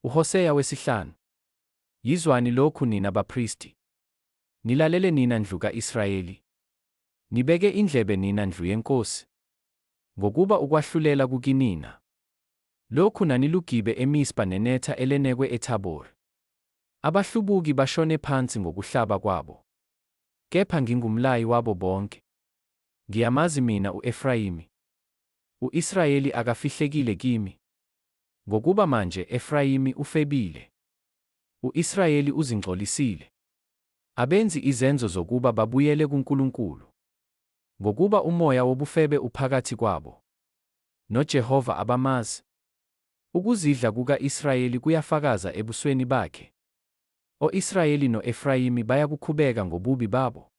uHoseya 5. Yizwani lokhu nina baphristi. Nilalele nina ndlu ka-Israyeli. Nibeke indlebe nina ndlu yenkosi. Ngokuba ukwahlulela kukinina. Lokhu nanilugibe eMispa nenetha elenekwe eThabori. Abahlubuki bashone phansi ngokuhlaba kwabo. Kepha ngingumlayi wabo bonke. Ngiyamazi mina u-Efrayimi. U-Israyeli akafihlekile kimi. Ngokuba manje Efrayimi ufebile. U-Israyeli uzingcolisile. Abenzi izenzo zokuba babuyele kuNkulunkulu. Ngokuba umoya wobufebe uphakathi kwabo. NoJehova abamazi. Ukuzidla kuka-Israyeli kuyafakaza ebusweni bakhe. O-Israyeli no-Efrayimi bayakukhubeka ngobubi babo.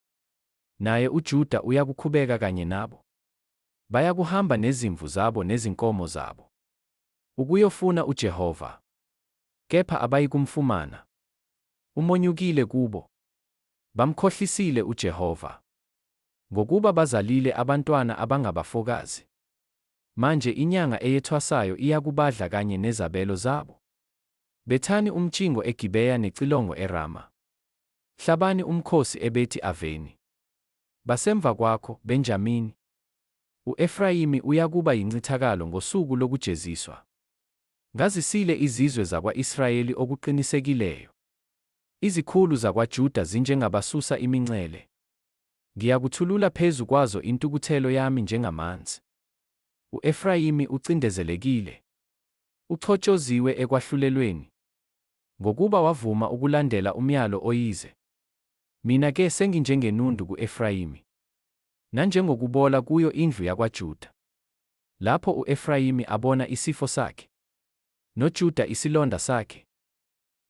Naye uJuda uyakukhubeka kanye nabo. Bayakuhamba nezimvu zabo nezinkomo zabo. Ukuyofuna uJehova. Kepha abayikumfumana. Umonyukile kubo. Bamkhohlisile uJehova. Ngokuba bazalile abantwana abangabafokazi. Manje inyanga eyethwasayo iyakubadla kanye nezabelo zabo. Bethani umtshingo eGibeya necilongo eRama. Hlabani umkhosi eBethi Aveni. Basemva kwakho, Benjamini. U-Efrayimi uyakuba yincithakalo ngosuku lokujeziswa. Ngazisile izizwe zakwa-Israyeli okuqinisekileyo. Izikhulu zakwaJuda zinjengabasusa imincele. Ngiyakuthulula phezu kwazo intukuthelo yami njengamanzi. U-Efrayimi ucindezelekile. Uchotshoziwe ekwahlulelweni. Ngokuba wavuma ukulandela umyalo oyize. Mina-ke senginjengenundu ku-Efrayimi. Nanjengokubola kuyo indlu yakwaJuda. Lapho u-Efrayimi abona isifo sakhe. NoJuda isilonda sakhe.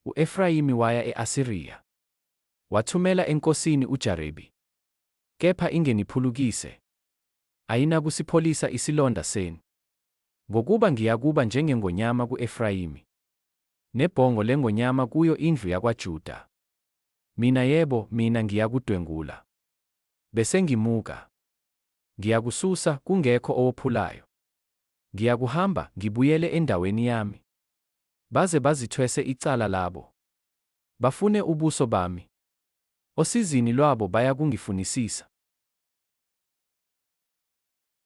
U-Efrayimi waya e-Asiriya. Wathumela enkosini uJarebi. Kepha ingeniphulukise. Ayinakusipholisa isilonda senu. Ngokuba ngiyakuba njengengonyama ku-Efrayimi. Nebhongo lengonyama kuyo indlu yakwaJuda. Mina yebo, mina ngiyakudwengula. Bese ngimuka. Ngiyakususa kungekho owophulayo. Ngiyakuhamba ngibuyele endaweni yami. Baze bazithwese icala labo. Bafune ubuso bami. Osizini lwabo bayakungifunisisa.